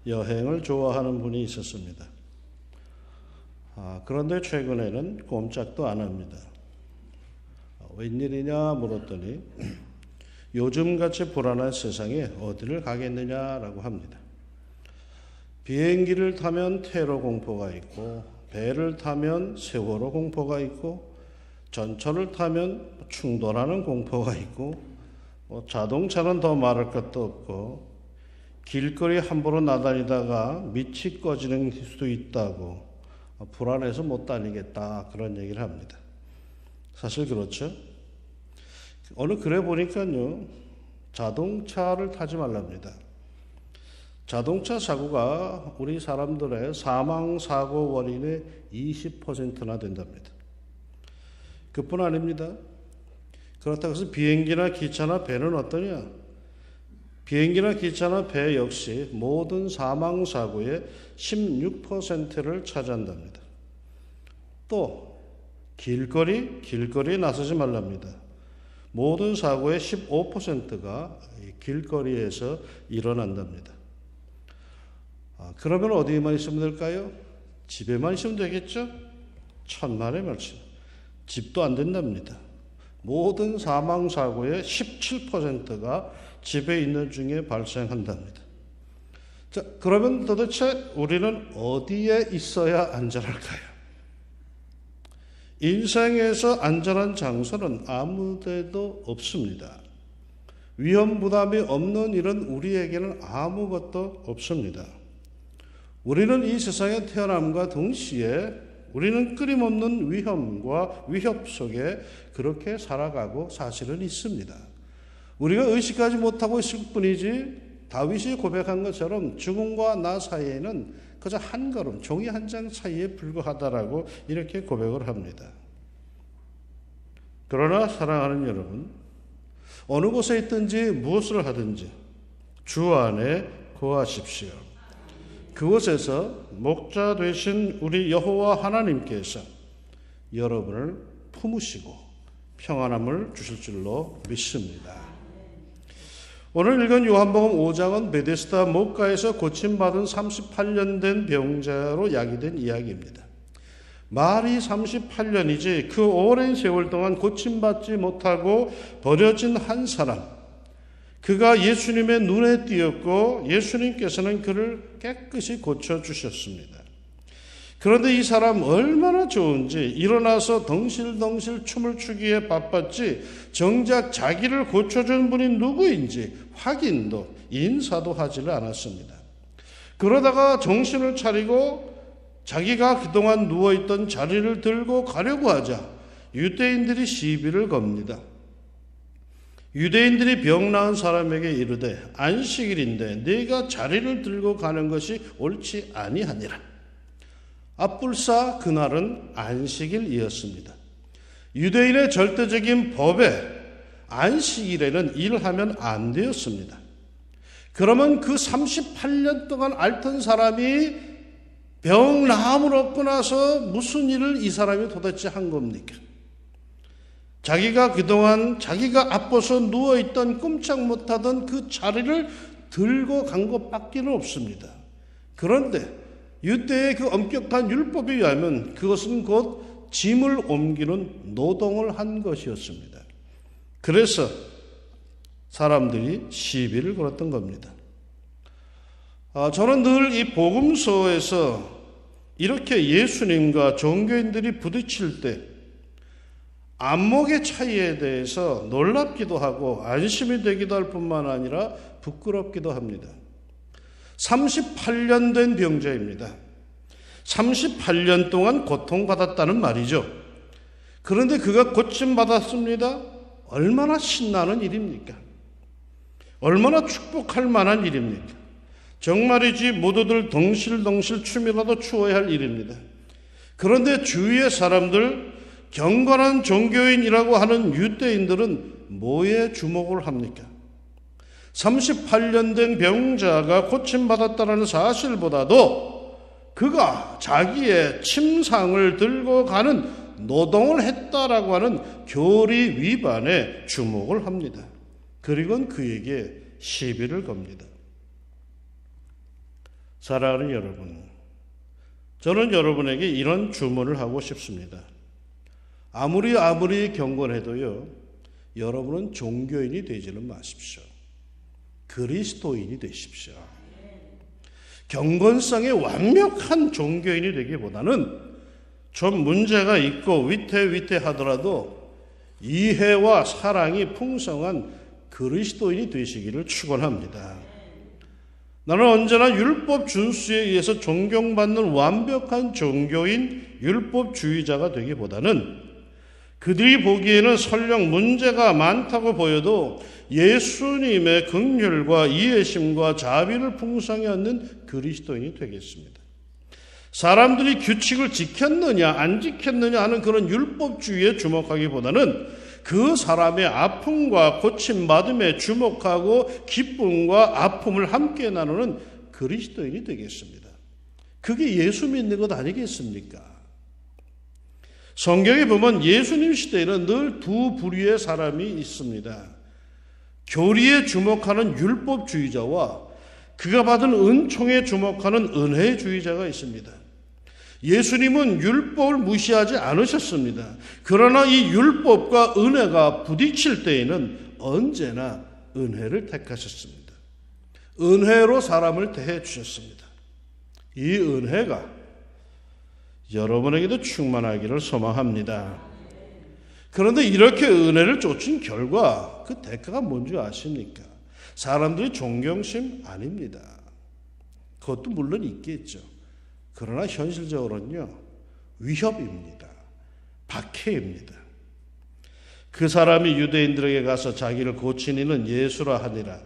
여행을 좋아하는 분이 있었습니다. 그런데 최근에는 꼼짝도 안 합니다. 웬일이냐 물었더니 요즘같이 불안한 세상에 어디를 가겠느냐라고 합니다. 비행기를 타면 테러 공포가 있고, 배를 타면 세월호 공포가 있고, 전철을 타면 충돌하는 공포가 있고, 자동차는 더 말할 것도 없고, 길거리 함부로 나다니다가 밑이 꺼지는 수도 있다고 불안해서 못 다니겠다, 그런 얘기를 합니다. 사실 그렇죠. 어느 글에 보니까요, 자동차를 타지 말랍니다. 자동차 사고가 우리 사람들의 사망사고 원인의 20%나 된답니다. 그뿐 아닙니다. 그렇다고 해서 비행기나 기차나 배는 어떠냐? 비행기나 기차나 배 역시 모든 사망사고의 16%를 차지한답니다. 또 길거리에 나서지 말랍니다. 모든 사고의 15%가 길거리에서 일어난답니다. 그러면 어디에만 있으면 될까요? 집에만 있으면 되겠죠? 천만의 말씀. 집도 안 된답니다. 모든 사망사고의 17%가 집에 있는 중에 발생한답니다. 자, 그러면 도대체 우리는 어디에 있어야 안전할까요? 인생에서 안전한 장소는 아무 데도 없습니다. 위험 부담이 없는 일은 우리에게는 아무것도 없습니다. 우리는 이 세상에 태어남과 동시에 우리는 끊임없는 위험과 위협 속에 그렇게 살아가고 사실은 있습니다. 우리가 의식하지 못하고 있을 뿐이지 다윗이 고백한 것처럼 죽음과 나 사이에는 그저 한 걸음, 종이 한 장 사이에 불과하다라고 이렇게 고백을 합니다. 그러나 사랑하는 여러분, 어느 곳에 있든지 무엇을 하든지 주 안에 거하십시오. 그곳에서 목자 되신 우리 여호와 하나님께서 여러분을 품으시고 평안함을 주실 줄로 믿습니다. 오늘 읽은 요한복음 5장은 베데스다 목가에서 고침받은 38년 된 병자로 야기된 이야기입니다. 말이 38년이지 그 오랜 세월 동안 고침받지 못하고 버려진 한 사람, 그가 예수님의 눈에 띄었고 예수님께서는 그를 깨끗이 고쳐주셨습니다. 그런데 이 사람 얼마나 좋은지 일어나서 덩실덩실 춤을 추기에 바빴지 정작 자기를 고쳐준 분이 누구인지 확인도 인사도 하지를 않았습니다. 그러다가 정신을 차리고 자기가 그동안 누워있던 자리를 들고 가려고 하자 유대인들이 시비를 겁니다. 유대인들이 병 나은 사람에게 이르되 안식일인데 네가 자리를 들고 가는 것이 옳지 아니하니라. 앞불사 그날은 안식일이었습니다. 유대인의 절대적인 법에 안식일에는 일하면 안 되었습니다. 그러면 그 38년 동안 앓던 사람이 병 나음을 얻고 나서 무슨 일을 이 사람이 도대체 한 겁니까? 자기가 그동안 자기가 아파서 누워있던 꼼짝 못하던 그 자리를 들고 간 것밖에는 없습니다. 그런데 유대의 그 엄격한 율법에 의하면 그것은 곧 짐을 옮기는 노동을 한 것이었습니다. 그래서 사람들이 시비를 걸었던 겁니다. 저는 늘 이 복음서에서 이렇게 예수님과 종교인들이 부딪힐 때 안목의 차이에 대해서 놀랍기도 하고 안심이 되기도 할 뿐만 아니라 부끄럽기도 합니다. 38년 된 병자입니다. 38년 동안 고통받았다는 말이죠. 그런데 그가 고침받았습니다. 얼마나 신나는 일입니까? 얼마나 축복할 만한 일입니까? 정말이지 모두들 덩실덩실 춤이라도 추어야 할 일입니다. 그런데 주위의 사람들, 경건한 종교인이라고 하는 유대인들은 뭐에 주목을 합니까? 38년 된 병자가 고침받았다는 사실보다도 그가 자기의 침상을 들고 가는 노동을 했다라고 하는 교리 위반에 주목을 합니다. 그리고는 그에게 시비를 겁니다. 사랑하는 여러분, 저는 여러분에게 이런 주문을 하고 싶습니다. 아무리 경건해도요, 여러분은 종교인이 되지는 마십시오. 그리스도인이 되십시오. 경건성의 완벽한 종교인이 되기보다는 좀 문제가 있고 위태위태하더라도 이해와 사랑이 풍성한 그리스도인이 되시기를 축원합니다. 나는 언제나 율법 준수에 의해서 존경받는 완벽한 종교인 율법주의자가 되기보다는 그들이 보기에는 설령 문제가 많다고 보여도 예수님의 긍휼과 이해심과 자비를 풍성히 얻는 그리스도인이 되겠습니다. 사람들이 규칙을 지켰느냐 안 지켰느냐 하는 그런 율법주의에 주목하기보다는 그 사람의 아픔과 고침받음에 주목하고 기쁨과 아픔을 함께 나누는 그리스도인이 되겠습니다. 그게 예수 믿는 것 아니겠습니까? 성경에 보면 예수님 시대에는 늘 두 부류의 사람이 있습니다. 교리에 주목하는 율법주의자와 그가 받은 은총에 주목하는 은혜주의자가 있습니다. 예수님은 율법을 무시하지 않으셨습니다. 그러나 이 율법과 은혜가 부딪힐 때에는 언제나 은혜를 택하셨습니다. 은혜로 사람을 대해 주셨습니다. 이 은혜가 여러분에게도 충만하기를 소망합니다. 그런데 이렇게 은혜를 쫓은 결과 그 대가가 뭔지 아십니까? 사람들이 존경심 아닙니다. 그것도 물론 있겠죠. 그러나 현실적으로는요, 위협입니다. 박해입니다. 그 사람이 유대인들에게 가서 자기를 고친 이는 예수라 하니라.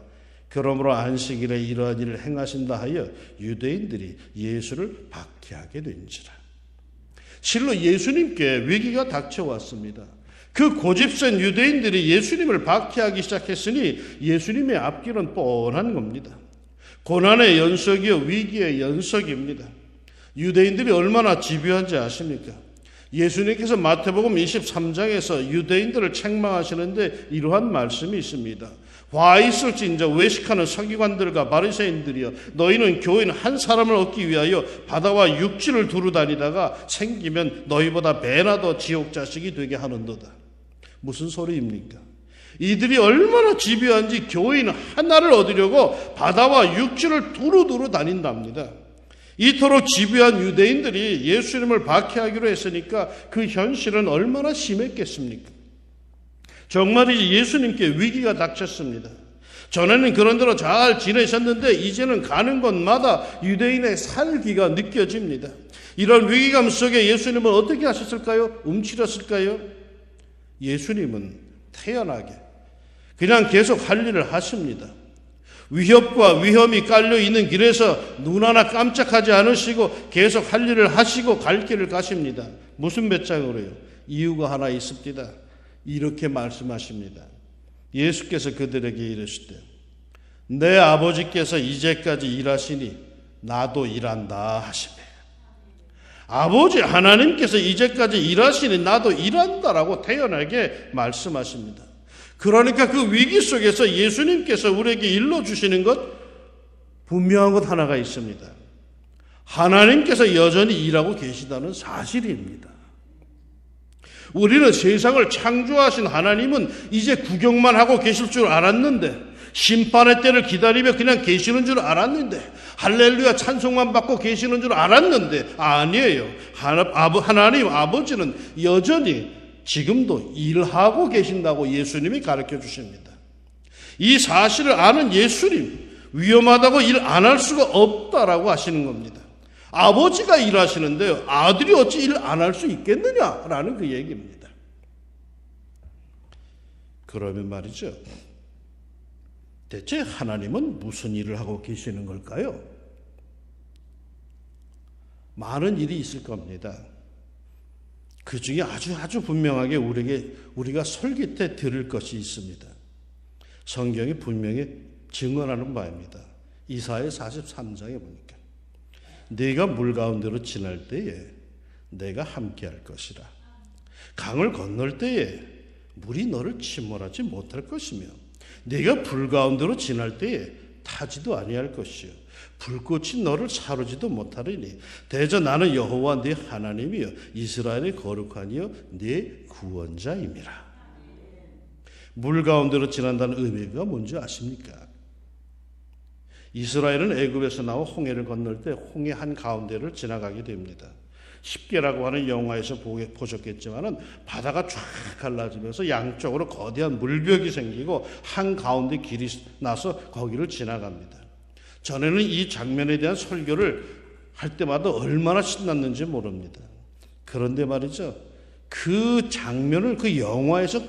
그러므로 안식일에 이러한 일을 행하신다 하여 유대인들이 예수를 박해하게 된지라. 실로 예수님께 위기가 닥쳐왔습니다. 그 고집센 유대인들이 예수님을 박해하기 시작했으니 예수님의 앞길은 뻔한 겁니다. 고난의 연속이요 위기의 연속입니다. 유대인들이 얼마나 집요한지 아십니까? 예수님께서 마태복음 23장에서 유대인들을 책망하시는데 이러한 말씀이 있습니다. 화 있을진저 외식하는 서기관들과 바리새인들이여, 너희는 교인 한 사람을 얻기 위하여 바다와 육지를 두루 다니다가 생기면 너희보다 배나 더 지옥 자식이 되게 하는도다. 무슨 소리입니까? 이들이 얼마나 집요한지 교인 하나를 얻으려고 바다와 육지를 두루두루 다닌답니다. 이토록 집요한 유대인들이 예수님을 박해하기로 했으니까 그 현실은 얼마나 심했겠습니까? 정말이지 예수님께 위기가 닥쳤습니다. 전에는 그런대로 잘 지내셨는데 이제는 가는 곳마다 유대인의 살기가 느껴집니다. 이런 위기감 속에 예수님은 어떻게 하셨을까요? 움츠렸을까요? 예수님은 태연하게 그냥 계속 할 일을 하십니다. 위협과 위험이 깔려있는 길에서 눈 하나 깜짝하지 않으시고 계속 할 일을 하시고 갈 길을 가십니다. 무슨 배짱으로요? 이유가 하나 있습니다. 이렇게 말씀하십니다. 예수께서 그들에게 이르시되 내 아버지께서 이제까지 일하시니 나도 일한다 하시네. 아버지 하나님께서 이제까지 일하시니 나도 일한다라고 태연하게 말씀하십니다. 그러니까 그 위기 속에서 예수님께서 우리에게 일러주시는 것 분명한 것 하나가 있습니다. 하나님께서 여전히 일하고 계시다는 사실입니다. 우리는 세상을 창조하신 하나님은 이제 구경만 하고 계실 줄 알았는데, 심판의 때를 기다리며 그냥 계시는 줄 알았는데, 할렐루야 찬송만 받고 계시는 줄 알았는데 아니에요. 하나님 아버지는 여전히 지금도 일하고 계신다고 예수님이 가르쳐 주십니다. 이 사실을 아는 예수님, 위험하다고 일 안 할 수가 없다라고 하시는 겁니다. 아버지가 일하시는데요, 아들이 어찌 일 안 할 수 있겠느냐라는 그 얘기입니다. 그러면 말이죠, 대체 하나님은 무슨 일을 하고 계시는 걸까요? 많은 일이 있을 겁니다. 그 중에 아주 분명하게 우리가 솔깃해 들을 것이 있습니다. 성경이 분명히 증언하는 바입니다. 이사야 43장에 보니까 네가 물 가운데로 지날 때에 내가 함께할 것이라. 강을 건널 때에 물이 너를 침몰하지 못할 것이며 네가 불 가운데로 지날 때에 타지도 아니할 것이요 불꽃이 너를 사르지도 못하리니 대저 나는 여호와 네 하나님이여 이스라엘의 거룩하니여 네 구원자임이라. 물 가운데로 지난다는 의미가 뭔지 아십니까? 이스라엘은 애굽에서 나와 홍해를 건널 때 홍해 한 가운데를 지나가게 됩니다. 십계라고 하는 영화에서 보셨겠지만은 바다가 쫙 갈라지면서 양쪽으로 거대한 물벽이 생기고 한 가운데 길이 나서 거기를 지나갑니다. 전에는 이 장면에 대한 설교를 할 때마다 얼마나 신났는지 모릅니다. 그런데 말이죠, 그 장면을 그 영화에서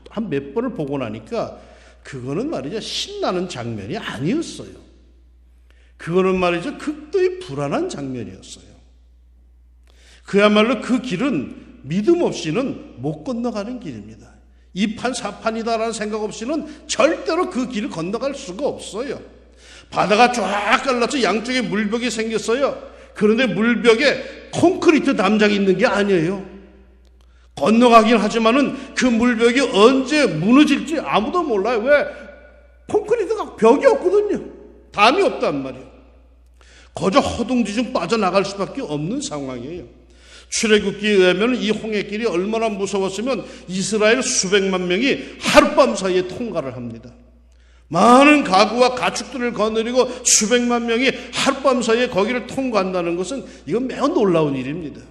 한 몇 번을 보고 나니까 그거는 말이죠, 신나는 장면이 아니었어요. 그거는 말이죠, 극도의 불안한 장면이었어요. 그야말로 그 길은 믿음 없이는 못 건너가는 길입니다. 이판 사판이다라는 생각 없이는 절대로 그 길을 건너갈 수가 없어요. 바다가 쫙 갈라서 양쪽에 물벽이 생겼어요. 그런데 물벽에 콘크리트 담장이 있는 게 아니에요. 건너가긴 하지만은 그 물벽이 언제 무너질지 아무도 몰라요. 왜? 콘크리트가 벽이 없거든요. 담이 없단 말이에요. 거저 허둥지둥 빠져나갈 수밖에 없는 상황이에요. 출애굽기에 의하면 이 홍해길이 얼마나 무서웠으면 이스라엘 수백만 명이 하룻밤 사이에 통과를 합니다. 많은 가구와 가축들을 거느리고 수백만 명이 하룻밤 사이에 거기를 통과한다는 것은 이건 매우 놀라운 일입니다.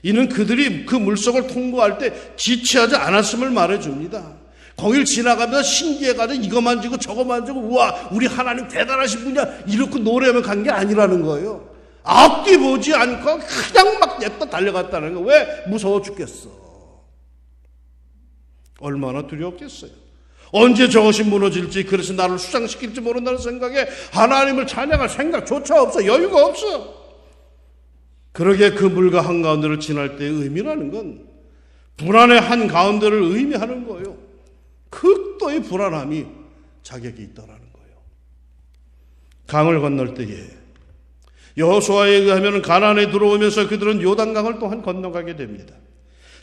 이는 그들이 그 물속을 통과할 때 지체하지 않았음을 말해줍니다. 거길 지나가면서 신기해가지고 이거 만지고 저거 만지고 우와 우리 하나님 대단하신 분이야 이렇게 노래하며 간 게 아니라는 거예요. 앞뒤 보지 않고 그냥 막 냅다 달려갔다는 거. 왜? 무서워 죽겠어. 얼마나 두려웠겠어요. 언제 저것이 무너질지, 그래서 나를 수상시킬지 모른다는 생각에 하나님을 찬양할 생각조차 없어. 여유가 없어. 그러게 그 물과 한가운데를 지날 때의 의미라는 건 불안의 한가운데를 의미하는 거예요. 극도의 불안함이 자격이 있다라는 거예요. 강을 건널 때에 여호수아에 의하면 가나안에 들어오면서 그들은 요단강을 또한 건너가게 됩니다.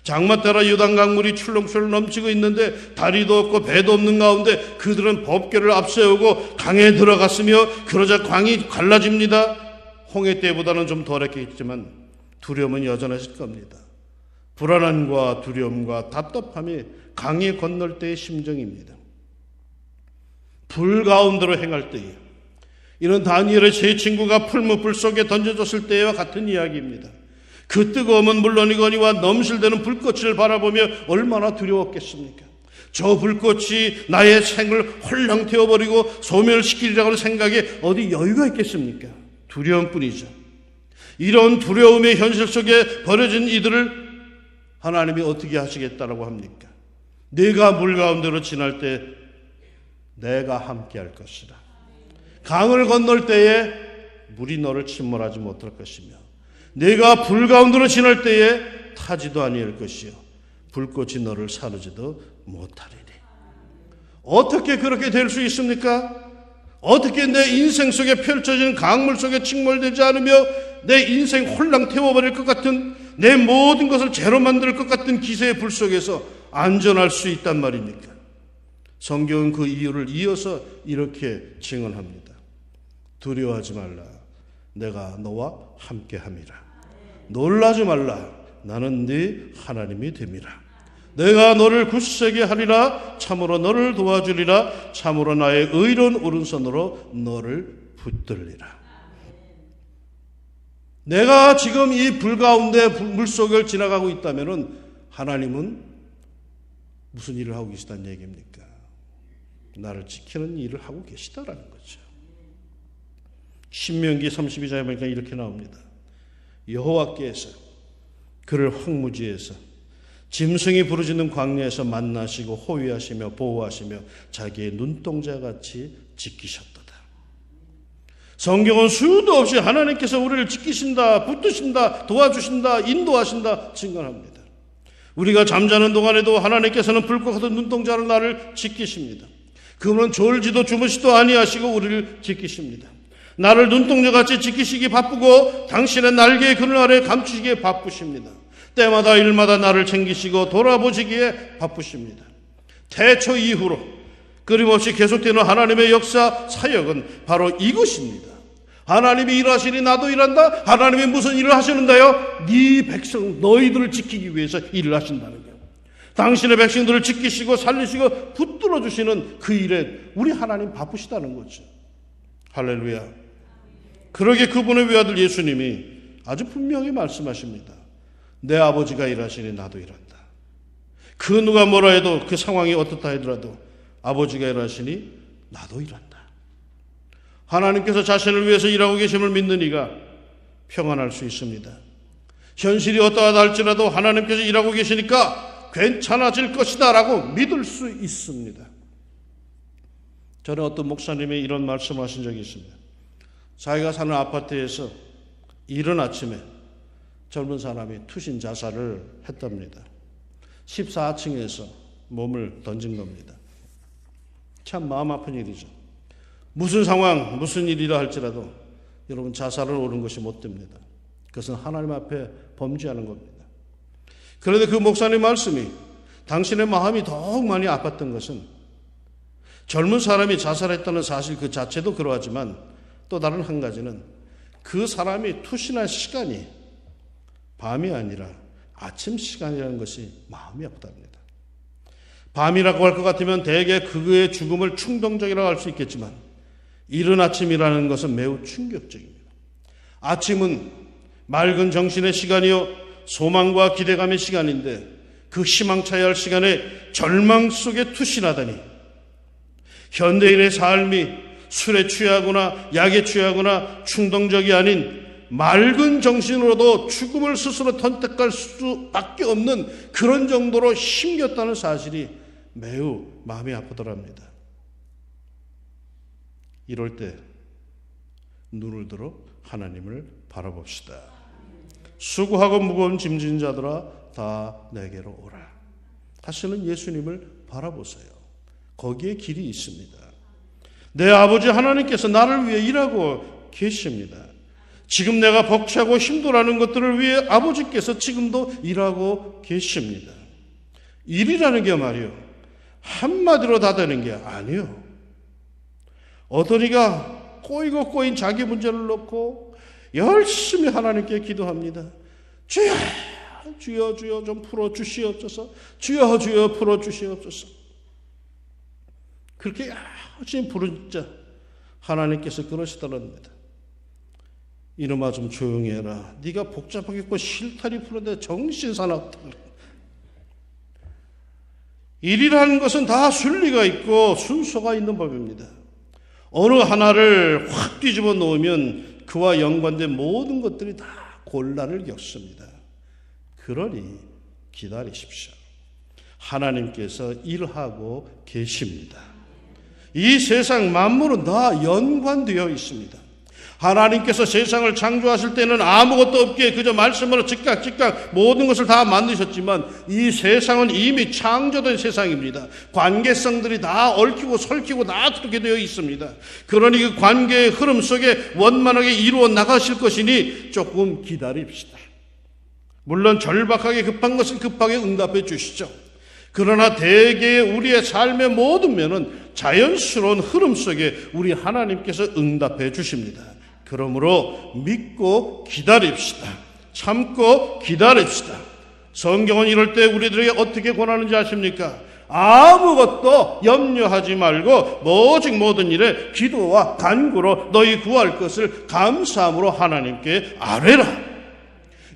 장마 따라 요단강 물이 출렁출렁 넘치고 있는데 다리도 없고 배도 없는 가운데 그들은 법궤를 앞세우고 강에 들어갔으며 그러자 강이 갈라집니다. 홍해 때보다는 좀 덜했겠지만 두려움은 여전했을 겁니다. 불안함과 두려움과 답답함이 강에 건널 때의 심정입니다. 불 가운데로 행할 때에 이는 다니엘의 세 친구가 풀무불 속에 던져졌을 때와 같은 이야기입니다. 그 뜨거움은 물론이거니와 넘실대는 불꽃을 바라보며 얼마나 두려웠겠습니까? 저 불꽃이 나의 생을 홀랑 태워버리고 소멸시키리라고 하는 생각에 어디 여유가 있겠습니까? 두려움뿐이죠. 이런 두려움의 현실 속에 버려진 이들을 하나님이 어떻게 하시겠다라고 합니까? 네가 물 가운데로 지날 때 내가 함께 할 것이라. 강을 건널 때에 물이 너를 침몰하지 못할 것이며 네가 불 가운데로 지날 때에 타지도 아니할 것이요 불꽃이 너를 사르지도 못하리니. 어떻게 그렇게 될 수 있습니까? 어떻게 내 인생 속에 펼쳐지는 강물 속에 침몰되지 않으며 내 인생 홀랑 태워버릴 것 같은, 내 모든 것을 제로 만들 것 같은 기세의 불 속에서 안전할 수 있단 말입니까? 성경은 그 이유를 이어서 이렇게 증언합니다. 두려워하지 말라. 내가 너와 함께함이라. 놀라지 말라. 나는 네 하나님이 됨이라. 내가 너를 굳세게 하리라. 참으로 너를 도와주리라. 참으로 나의 의로운 오른손으로 너를 붙들리라. 내가 지금 이 불 가운데 물속을 지나가고 있다면 하나님은 무슨 일을 하고 계시다는 얘기입니까? 나를 지키는 일을 하고 계시다라는 거죠. 신명기 32장에 보니까 이렇게 나옵니다. 여호와께서 그를 황무지에서 짐승이 부르짖는 광야에서 만나시고 호위하시며 보호하시며 자기의 눈동자같이 지키셨도다. 성경은 수도 없이 하나님께서 우리를 지키신다, 붙드신다, 도와주신다, 인도하신다 증언합니다. 우리가 잠자는 동안에도 하나님께서는 불꽃 같은 눈동자로 나를 지키십니다. 그분은 졸지도 주무시도 아니하시고 우리를 지키십니다. 나를 눈동자같이 지키시기 바쁘고 당신의 날개의 그늘 아래 감추시기에 바쁘십니다. 때마다 일마다 나를 챙기시고 돌아보시기에 바쁘십니다. 태초 이후로 끊임없이 계속되는 하나님의 역사 사역은 바로 이것입니다. 하나님이 일하시니 나도 일한다. 하나님이 무슨 일을 하시는가요? 네 백성 너희들을 지키기 위해서 일을 하신다는 거예요. 당신의 백성들을 지키시고 살리시고 붙들어 주시는 그 일에 우리 하나님 바쁘시다는 거죠. 할렐루야. 그러게 그분의 외아들 예수님이 아주 분명히 말씀하십니다. 내 아버지가 일하시니 나도 일한다. 그 누가 뭐라 해도 그 상황이 어떻다 하더라도 아버지가 일하시니 나도 일한다. 하나님께서 자신을 위해서 일하고 계심을 믿는 이가 평안할 수 있습니다. 현실이 어떠하다 할지라도 하나님께서 일하고 계시니까 괜찮아질 것이다 라고 믿을 수 있습니다. 전에 어떤 목사님이 이런 말씀하신 적이 있습니다. 자기가 사는 아파트에서 이른 아침에 젊은 사람이 투신 자살을 했답니다. 14층에서 몸을 던진 겁니다. 참 마음 아픈 일이죠. 무슨 상황, 무슨 일이라 할지라도 여러분 자살을 오른 것이 못 됩니다. 그것은 하나님 앞에 범죄하는 겁니다. 그런데 그 목사님 말씀이 당신의 마음이 더욱 많이 아팠던 것은 젊은 사람이 자살했다는 사실 그 자체도 그러하지만 또 다른 한 가지는 그 사람이 투신할 시간이 밤이 아니라 아침 시간이라는 것이 마음이 아프답니다. 밤이라고 할 것 같으면 대개 그의 죽음을 충동적이라고 할 수 있겠지만 이른 아침이라는 것은 매우 충격적입니다. 아침은 맑은 정신의 시간이요 소망과 기대감의 시간인데 그 희망차야 할 시간에 절망 속에 투신하다니 현대인의 삶이 술에 취하거나 약에 취하거나 충동적이 아닌 맑은 정신으로도 죽음을 스스로 선택할 수밖에 없는 그런 정도로 힘겼다는 사실이 매우 마음이 아프더랍니다. 이럴 때 눈을 들어 하나님을 바라봅시다. 수고하고 무거운 짐진 자들아 다 내게로 오라 하시는 예수님을 바라보세요. 거기에 길이 있습니다. 내 아버지 하나님께서 나를 위해 일하고 계십니다. 지금 내가 벅차고 힘들어하는 것들을 위해 아버지께서 지금도 일하고 계십니다. 일이라는 게 말이요 한마디로 다 되는 게 아니요. 어떤 이가 꼬이고 꼬인 자기 문제를 놓고 열심히 하나님께 기도합니다. 주여 주여 주여 좀 풀어주시옵소서. 주여 주여 풀어주시옵소서. 그렇게 열심히 부르자 하나님께서 그러시더랍니다. 이놈아 좀 조용히 해라. 네가 복잡하겠고 실타리 푸는데 정신사납다. 일이라는 것은 다 순리가 있고 순서가 있는 법입니다. 어느 하나를 확 뒤집어 놓으면 그와 연관된 모든 것들이 다 곤란을 겪습니다. 그러니 기다리십시오. 하나님께서 일하고 계십니다. 이 세상 만물은 다 연관되어 있습니다. 하나님께서 세상을 창조하실 때는 아무것도 없기에 그저 말씀으로 즉각 모든 것을 다 만드셨지만 이 세상은 이미 창조된 세상입니다. 관계성들이 다 얽히고 설키고 다 그렇게 되어 있습니다. 그러니 그 관계의 흐름 속에 원만하게 이루어 나가실 것이니 조금 기다립시다. 물론 절박하게 급한 것은 급하게 응답해 주시죠. 그러나 대개의 우리의 삶의 모든 면은 자연스러운 흐름 속에 우리 하나님께서 응답해 주십니다. 그러므로 믿고 기다립시다. 참고 기다립시다. 성경은 이럴 때 우리들에게 어떻게 권하는지 아십니까? 아무것도 염려하지 말고 오직 모든 일에 기도와 간구로 너희 구할 것을 감사함으로 하나님께 아뢰라.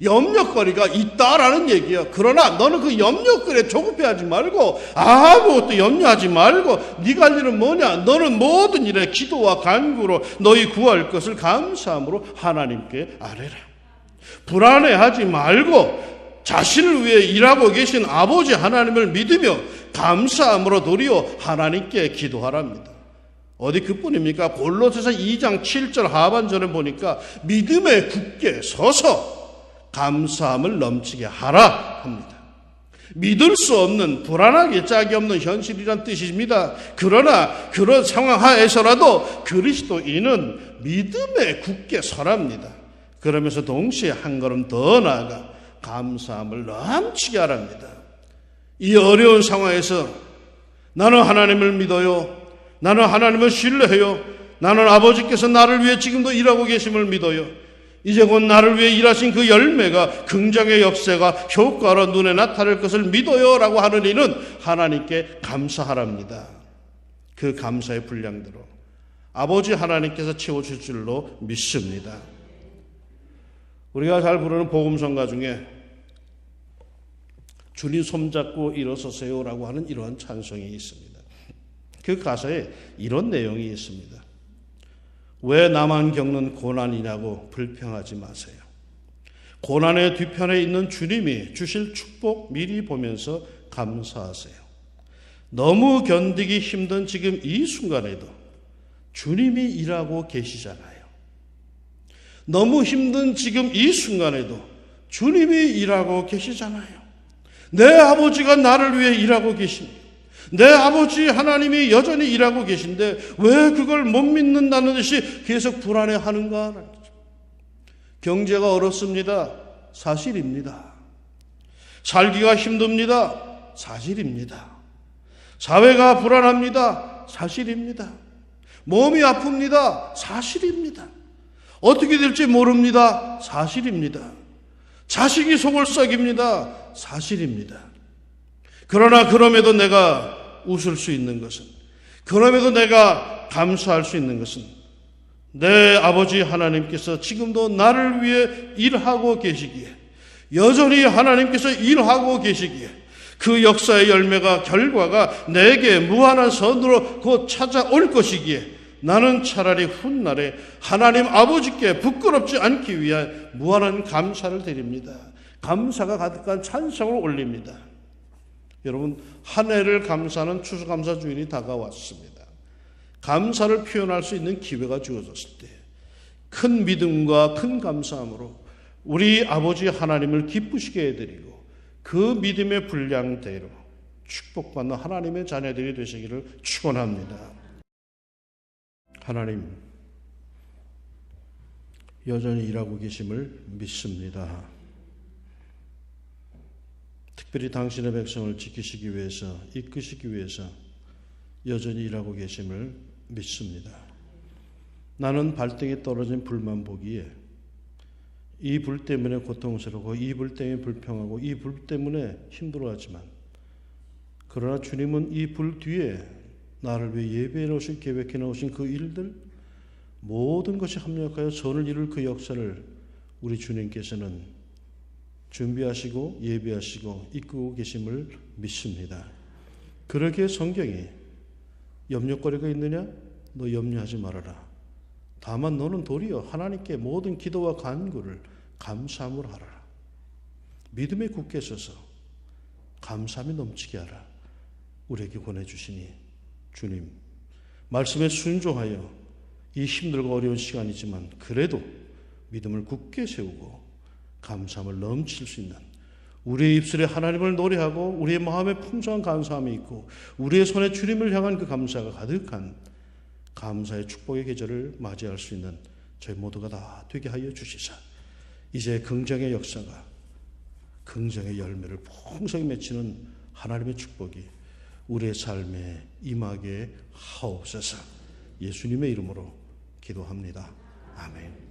염려거리가 있다라는 얘기야. 그러나 너는 그 염려거리에 조급해하지 말고 아무것도 염려하지 말고 네가 할 일은 뭐냐? 너는 모든 일에 기도와 간구로 너희 구할 것을 감사함으로 하나님께 아뢰라. 불안해하지 말고 자신을 위해 일하고 계신 아버지 하나님을 믿으며 감사함으로 도리어 하나님께 기도하랍니다. 어디 그뿐입니까? 골로새서 2장 7절 하반절에 보니까 믿음에 굳게 서서 감사함을 넘치게 하라 합니다. 믿을 수 없는 불안하게 짝이 없는 현실이란 뜻입니다. 그러나 그런 상황 하에서라도 그리스도인은 믿음에 굳게 서랍니다. 그러면서 동시에 한 걸음 더 나아가 감사함을 넘치게 하랍니다. 이 어려운 상황에서 나는 하나님을 믿어요. 나는 하나님을 신뢰해요. 나는 아버지께서 나를 위해 지금도 일하고 계심을 믿어요. 이제 곧 나를 위해 일하신 그 열매가, 긍정의 역사가 효과로 눈에 나타날 것을 믿어요 라고 하는 이는 하나님께 감사하랍니다. 그 감사의 분량대로 아버지 하나님께서 채워줄 줄로 믿습니다. 우리가 잘 부르는 복음성가 중에 주님 손잡고 일어서세요 라고 하는 이러한 찬송이 있습니다. 그 가사에 이런 내용이 있습니다. 왜 나만 겪는 고난이냐고 불평하지 마세요. 고난의 뒤편에 있는 주님이 주실 축복 미리 보면서 감사하세요. 너무 견디기 힘든 지금 이 순간에도 주님이 일하고 계시잖아요. 너무 힘든 지금 이 순간에도 주님이 일하고 계시잖아요. 내 아버지가 나를 위해 일하고 계십니다. 내 아버지 하나님이 여전히 일하고 계신데 왜 그걸 못 믿는다는 듯이 계속 불안해하는가? 경제가 어렵습니다. 사실입니다. 살기가 힘듭니다. 사실입니다. 사회가 불안합니다. 사실입니다. 몸이 아픕니다. 사실입니다. 어떻게 될지 모릅니다. 사실입니다. 자식이 속을 썩입니다. 사실입니다. 그러나 그럼에도 내가 웃을 수 있는 것은, 그럼에도 내가 감사할 수 있는 것은 내 아버지 하나님께서 지금도 나를 위해 일하고 계시기에, 여전히 하나님께서 일하고 계시기에 그 역사의 열매가, 결과가 내게 무한한 선으로 곧 찾아올 것이기에 나는 차라리 훗날에 하나님 아버지께 부끄럽지 않기 위해 무한한 감사를 드립니다. 감사가 가득한 찬송을 올립니다. 여러분, 한 해를 감사하는 추수감사 주일이 다가왔습니다. 감사를 표현할 수 있는 기회가 주어졌을 때 큰 믿음과 큰 감사함으로 우리 아버지 하나님을 기쁘시게 해드리고 그 믿음의 분량대로 축복받는 하나님의 자녀들이 되시기를 축원합니다. 하나님, 여전히 일하고 계심을 믿습니다. 특별히 당신의 백성을 지키시기 위해서, 이끄시기 위해서 여전히 일하고 계심을 믿습니다. 나는 발등에 떨어진 불만 보기에 이 불 때문에 고통스러워, 이 불 때문에 불평하고, 이 불 때문에 힘들어하지만, 그러나 주님은 이 불 뒤에 나를 위해 예배해 놓으신, 계획해 놓으신 그 일들, 모든 것이 합력하여 선을 이룰 그 역사를 우리 주님께서는 준비하시고 예비하시고 이끌고 계심을 믿습니다. 그러기에 성경이 염려거리가 있느냐? 너 염려하지 말아라. 다만 너는 도리어 하나님께 모든 기도와 간구를 감사함으로 하라. 믿음에 굳게 서서 감사함이 넘치게 하라. 우리에게 권해주시니 주님, 말씀에 순종하여 이 힘들고 어려운 시간이지만 그래도 믿음을 굳게 세우고 감사함을 넘칠 수 있는, 우리의 입술에 하나님을 노래하고 우리의 마음에 풍성한 감사함이 있고 우리의 손에 주님을 향한 그 감사가 가득한 감사의 축복의 계절을 맞이할 수 있는 저희 모두가 다 되게 하여 주시사, 이제 긍정의 역사가, 긍정의 열매를 풍성히 맺히는 하나님의 축복이 우리의 삶에 임하게 하옵소서. 예수님의 이름으로 기도합니다. 아멘.